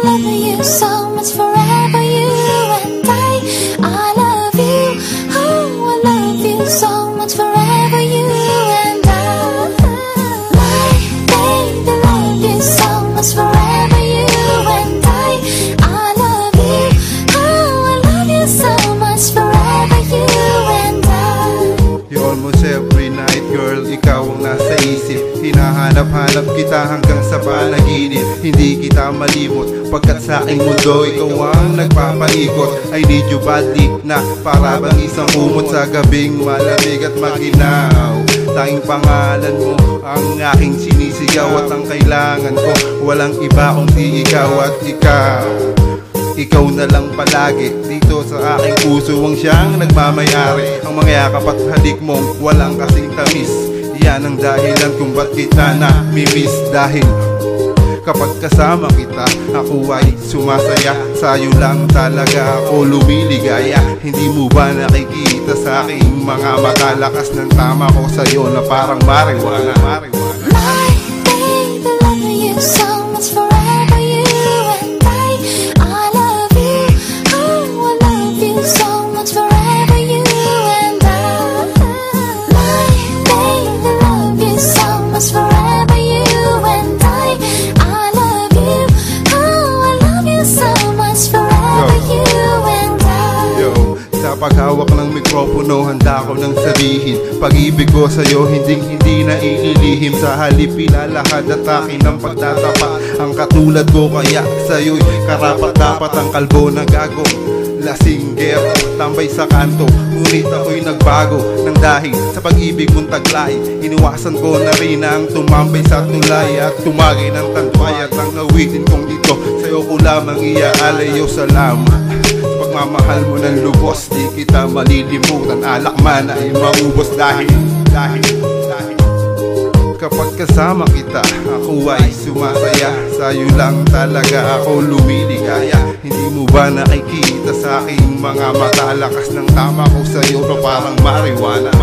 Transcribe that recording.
love you so much forever, you and I love you. Oh, I love you so much forever, you and I. My baby, love you so much forever, you and I love you. Oh, I love you so much forever, you and I. You almost every night, girl, ikaw ang nasa isip. Hinahanap-hanap kita hanggang sa panaginip. Hindi kita malimot, pagkat sa aking mundo ikaw ang nagpapaikot. I need you badly, na para bang isang kumot sa gabing malamig at maginaw. Tanging pangalan mo ang aking sinisigaw at ang kailangan ko, walang iba kundi ikaw at ikaw. Ikaw na lang palagi dito sa aking puso ang siyang nagmamayari. Ang mga yakap at halik mong walang kasing tamis, yan ang dahilan kung ba't kita namimiss. Dahil kapag kasama kita, ako ay sumasaya. Sa'yo lang talaga ako lumiligaya. Hindi mo ba nakikita sa aking mga mata? Lakas ng tama ko sa'yo na parang marijuana. My baby, love you so much forever, you and I love you. Oh, I love you so much forever, you and I. My baby, love you so much forever, you and I love you. Oh, I love you so much forever, you and I. Yo, sa paghawak ng mikropono, handa ko nang sabihin pag-ibig ko sa'yo, hindi na ililihim. Sa halip ilalahad at akin ang pagtatapat. Ang katulad ko kaya sa'yo'y karapat-dapat. Ang kalbo na gagong lasinggero, tambay sa kanto, ngunit ako'y nagbago nang dahil sa pag-ibig mong taglay. Iniwasan ko na rin ang tumambay sa tulay at tumagay ng tantway. At ang awitin kong dito sa'yo ko lamang iaalayo. Salamat sa pagmamahal mo ng lubos, di kita malilimutan. Alak man ay maubos dahil kapag kasama kita, ako ay sumasaya. Sa'yo lang talaga ako lumiligaya. Hindi mo ba nakikita sa aking mga mata? Lakas ng tama ko sa'yo na parang marijuana.